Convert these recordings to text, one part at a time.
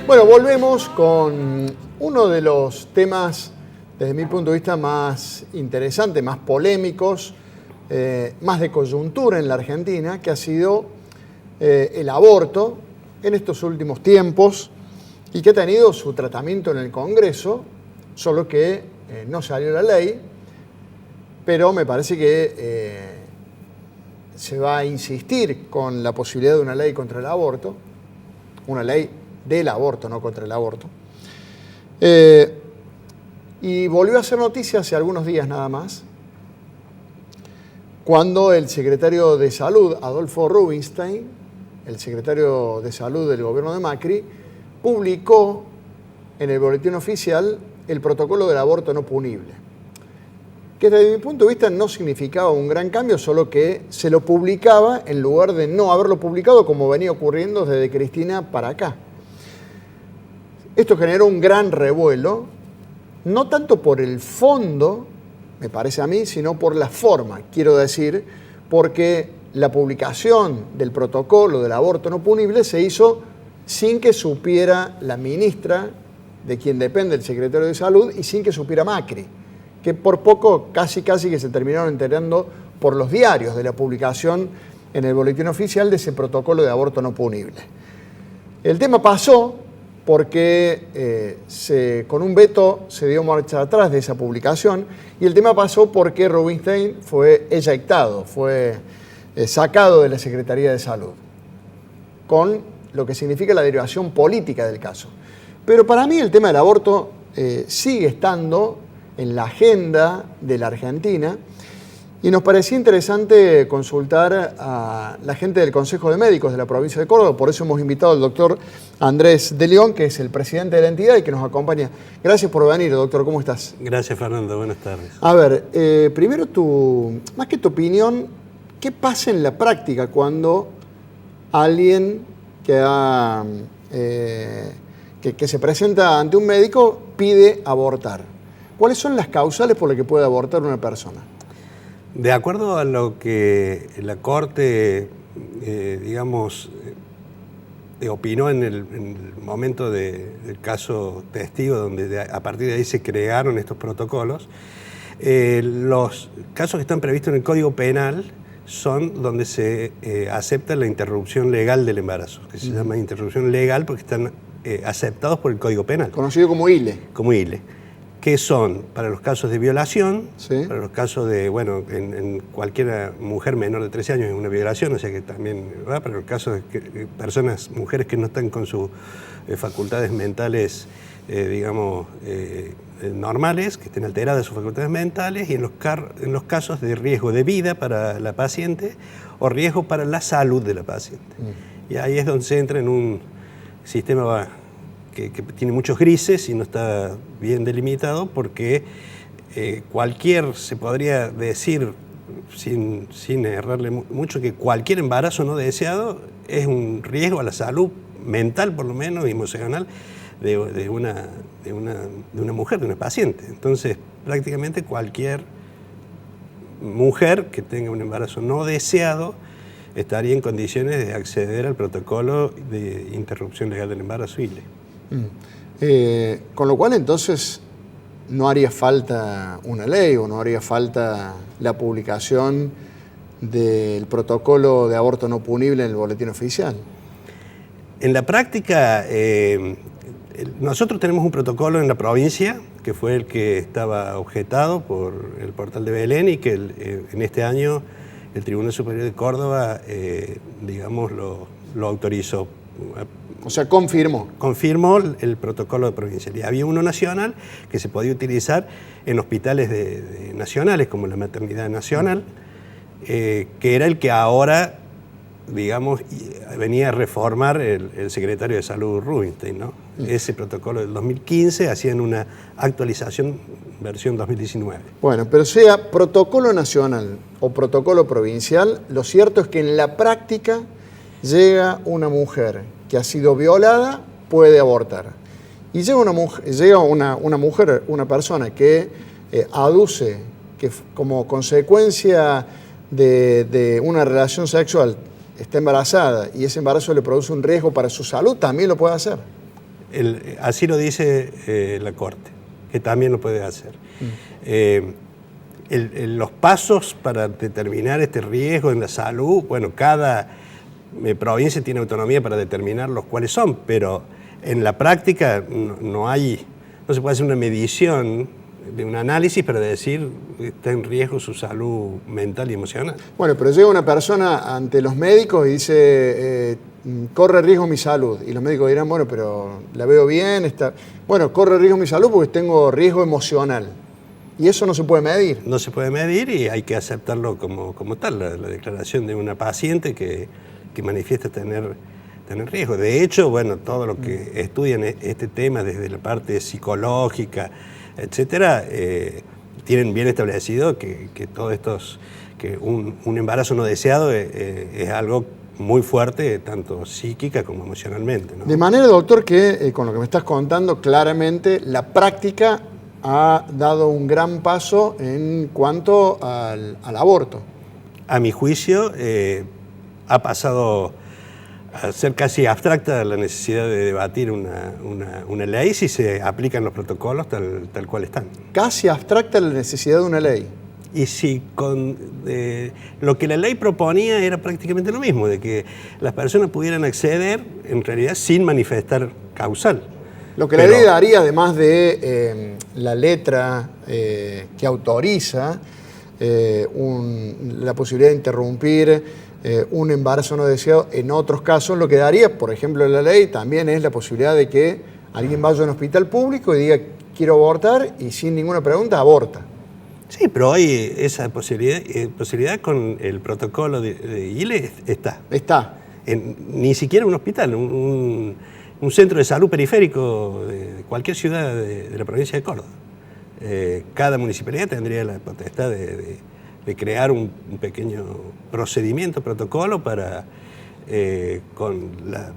Bueno, volvemos con uno de los temas, desde mi punto de vista, más interesantes, más polémicos, más de coyuntura en la Argentina, que ha sido el aborto en estos últimos tiempos y que ha tenido su tratamiento en el Congreso, solo que no salió la ley, pero me parece que se va a insistir con la posibilidad de una ley contra el aborto, una ley del aborto, no contra el aborto. Y volvió a hacer noticia hace algunos días nada más, cuando el secretario de Salud, Adolfo Rubinstein, el secretario de Salud del gobierno de Macri, publicó en el boletín oficial el protocolo del aborto no punible, que desde mi punto de vista no significaba un gran cambio, solo que se lo publicaba en lugar de no haberlo publicado como venía ocurriendo desde Cristina para acá. Esto generó un gran revuelo, no tanto por el fondo, me parece a mí, sino por la forma, quiero decir, porque la publicación del protocolo del aborto no punible se hizo sin que supiera la ministra, de quien depende el secretario de Salud, y sin que supiera Macri, que por poco casi que se terminaron enterando por los diarios de la publicación en el boletín oficial de ese protocolo de aborto no punible. El tema pasó porque con un veto se dio marcha atrás de esa publicación, y el tema pasó porque Rubinstein fue eyectado, fue sacado de la Secretaría de Salud, con lo que significa la derivación política del caso. Pero para mí el tema del aborto sigue estando en la agenda de la Argentina, y nos parecía interesante consultar a la gente del Consejo de Médicos de la provincia de Córdoba. Por eso hemos invitado al doctor Andrés de León, que es el presidente de la entidad y que nos acompaña. Gracias por venir, doctor. ¿Cómo estás? Gracias, Fernando. Buenas tardes. A ver, primero más que tu opinión, ¿qué pasa en la práctica cuando alguien que se presenta ante un médico pide abortar? ¿Cuáles son las causales por las que puede abortar una persona? De acuerdo a lo que la Corte, opinó en el momento del caso testigo, donde a partir de ahí se crearon estos protocolos, los casos que están previstos en el Código Penal son donde se acepta la interrupción legal del embarazo, que se llama interrupción legal porque están aceptados por el Código Penal. Conocido como ILE. Como ILE. Que son para los casos de violación, sí, para los casos de, en cualquier mujer menor de 13 años es una violación, o sea que también va para los casos de mujeres que no están con sus facultades mentales, normales, que estén alteradas sus facultades mentales, y en los casos de riesgo de vida para la paciente o riesgo para la salud de la paciente. Y ahí es donde se entra en un sistema que tiene muchos grises y no está bien delimitado, porque se podría decir, sin errarle mucho, que cualquier embarazo no deseado es un riesgo a la salud mental, por lo menos, y emocional, de una mujer, de una paciente. Entonces, prácticamente cualquier mujer que tenga un embarazo no deseado estaría en condiciones de acceder al protocolo de interrupción legal del embarazo ILE. Con lo cual, entonces, no haría falta una ley o no haría falta la publicación del protocolo de aborto no punible en el boletín oficial. En la práctica, nosotros tenemos un protocolo en la provincia, que fue el que estaba objetado por el portal de Belén, y que en este año el Tribunal Superior de Córdoba, lo autorizó. O sea, confirmó. Confirmó el protocolo de provincialidad. Había uno nacional que se podía utilizar en hospitales nacionales, como la Maternidad Nacional, que era el que ahora, venía a reformar el secretario de Salud Rubinstein, ¿no? Ese protocolo del 2015 hacían una actualización versión 2019. Bueno, pero sea protocolo nacional o protocolo provincial, lo cierto es que en la práctica llega una mujer que ha sido violada, puede abortar. Y llega una persona que aduce que como consecuencia de una relación sexual está embarazada y ese embarazo le produce un riesgo para su salud, también lo puede hacer. así lo dice la Corte, que también lo puede hacer. Los pasos para determinar este riesgo en la salud, bueno, cada provincia tiene autonomía para determinar los cuáles son, pero en la práctica no se puede hacer una medición de un análisis para decir está en riesgo su salud mental y emocional. Bueno, pero llega una persona ante los médicos y dice, corre riesgo mi salud. Y los médicos dirán, bueno, pero la veo bien, bueno, corre riesgo mi salud porque tengo riesgo emocional. ¿Y eso no se puede medir? No se puede medir y hay que aceptarlo como tal, la declaración de una paciente que manifiesta tener riesgo. De hecho, bueno, todo lo que estudian este tema desde la parte psicológica, etcétera, tienen bien establecido que todos estos, que un embarazo no deseado es algo muy fuerte, tanto psíquica como emocionalmente, ¿no? De manera, doctor, que con lo que me estás contando, claramente la práctica ha dado un gran paso en cuanto al aborto. A mi juicio, ha pasado a ser casi abstracta la necesidad de debatir una ley si se aplican los protocolos tal cual están. Casi abstracta la necesidad de una ley. Y si lo que la ley proponía era prácticamente lo mismo, de que las personas pudieran acceder en realidad sin manifestar causal. Lo que la ley daría, además de la letra que autoriza la posibilidad de interrumpir un embarazo no deseado, en otros casos lo que daría, por ejemplo, la ley también es la posibilidad de que alguien vaya a un hospital público y diga quiero abortar y sin ninguna pregunta aborta. Sí, pero hay esa posibilidad con el protocolo de ILE está. Está. Ni siquiera un hospital, un centro de salud periférico de cualquier ciudad de la provincia de Córdoba. Cada municipalidad tendría la potestad de crear un pequeño procedimiento, protocolo para, con la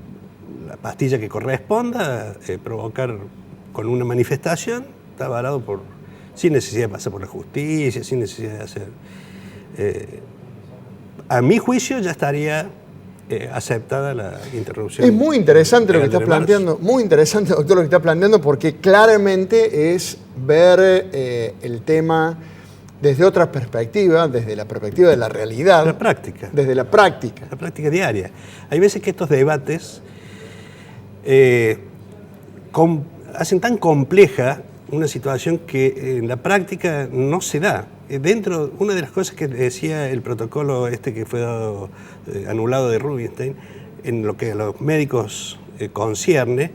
pastilla que corresponda, provocar con una manifestación, está avalado sin necesidad de pasar por la justicia, sin necesidad de hacer... a mi juicio ya estaría aceptada la interrupción. Es muy interesante lo que estás planteando, muy interesante, doctor, lo que estás planteando, porque claramente es ver el tema desde otra perspectiva, desde la perspectiva de la realidad. La práctica. Desde la práctica. La práctica diaria. Hay veces que estos debates hacen tan compleja una situación que en la práctica no se da. Una de las cosas que decía el protocolo que fue anulado de Rubinstein, en lo que a los médicos concierne,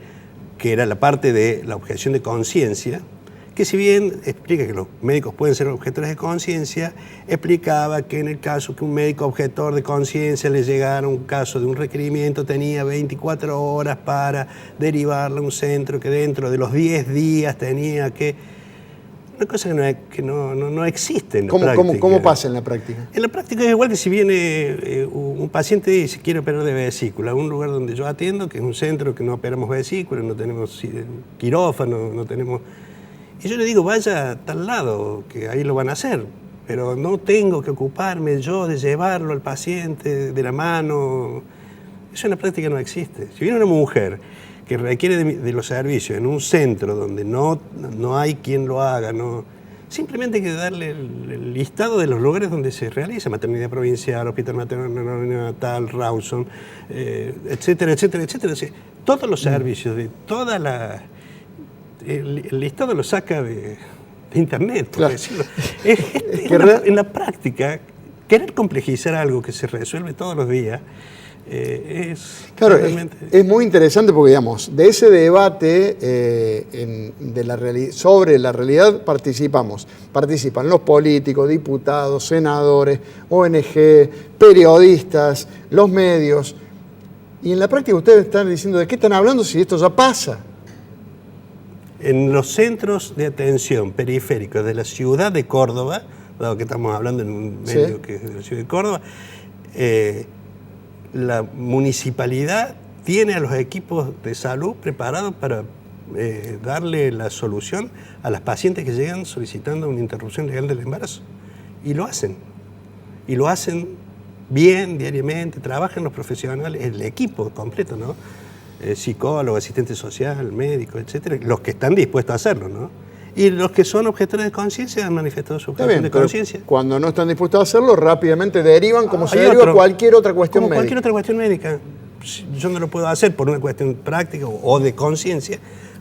que era la parte de la objeción de conciencia, que si bien explica que los médicos pueden ser objetores de conciencia, explicaba que en el caso que un médico objetor de conciencia le llegara un caso de un requerimiento, tenía 24 horas para derivarlo a un centro que dentro de los 10 días tenía que... Una cosa que no existe en la práctica. ¿Cómo pasa en la práctica? En la práctica es igual que si viene un paciente y se quiere operar de vesícula, un lugar donde yo atiendo, que es un centro que no operamos vesícula, no tenemos quirófano, no tenemos... Y yo le digo, vaya a tal lado, que ahí lo van a hacer, pero no tengo que ocuparme yo de llevarlo al paciente de la mano. Eso en la práctica no existe. Si viene una mujer que requiere de los servicios en un centro donde no hay quien lo haga, simplemente hay que darle el listado de los lugares donde se realiza, maternidad provincial, hospital materno natal, Rawson, etcétera, etcétera, etcétera. Todos los servicios de toda la... El listado lo saca de internet, por decirlo. En la práctica, querer complejizar algo que se resuelve todos los días Claro, es muy interesante porque, digamos, de ese debate sobre la realidad participan los políticos, diputados, senadores, ONG, periodistas, los medios. Y en la práctica ustedes están diciendo, ¿de qué están hablando si esto ya pasa? En los centros de atención periféricos de la ciudad de Córdoba, dado que estamos hablando en un medio que es de la ciudad de Córdoba, la municipalidad tiene a los equipos de salud preparados para darle la solución a las pacientes que llegan solicitando una interrupción legal del embarazo. Y lo hacen. Y lo hacen bien, diariamente, trabajan los profesionales, el equipo completo, ¿no? psicólogo, asistente social, médico, etcétera, los que están dispuestos a hacerlo, ¿no? Y los que son objetores de conciencia han manifestado su objeción de conciencia. Cuando no están dispuestos a hacerlo, rápidamente derivan como se deriva cualquier otra cuestión médica. Cualquier otra cuestión médica. Yo no lo puedo hacer por una cuestión práctica o de conciencia.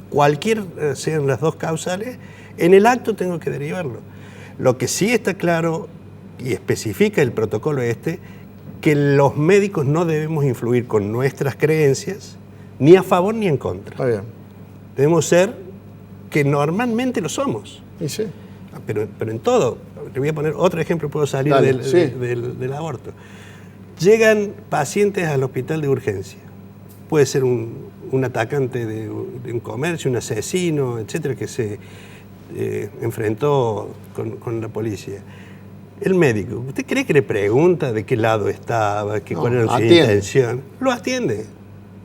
Cualquier sean las dos causales, en el acto tengo que derivarlo. Lo que sí está claro y especifica el protocolo que los médicos no debemos influir con nuestras creencias ni a favor ni en contra. Está bien. Debemos ser que normalmente lo somos. Y sí. Pero en todo. Le voy a poner otro ejemplo, puedo salir del aborto. Llegan pacientes al hospital de urgencia. Puede ser un atacante de un comercio, un asesino, etcétera, que se enfrentó con la policía. El médico, ¿usted cree que le pregunta de qué lado estaba, cuál era su intención? Lo atiende,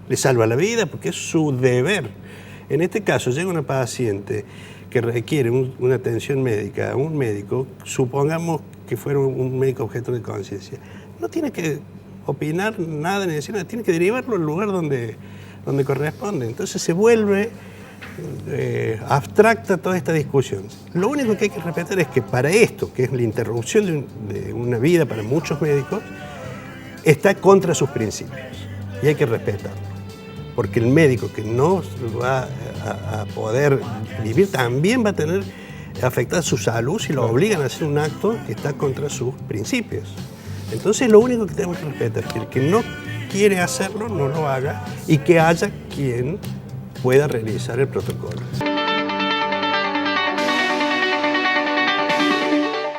le salva la vida porque es su deber. En este caso, llega una paciente que requiere una atención médica, un médico, supongamos que fuera un médico objeto de conciencia, no tiene que opinar nada ni decir nada, tiene que derivarlo al lugar donde corresponde. Entonces se vuelve abstracta toda esta discusión. Lo único que hay que respetar es que para esto, que es la interrupción de una vida para muchos médicos, está contra sus principios y hay que respetarlo. Porque el médico que no va a poder vivir también va a tener afectada su salud si lo obligan a hacer un acto que está contra sus principios. Entonces lo único que tenemos que respetar es que el que no quiere hacerlo no lo haga y que haya quien pueda realizar el protocolo.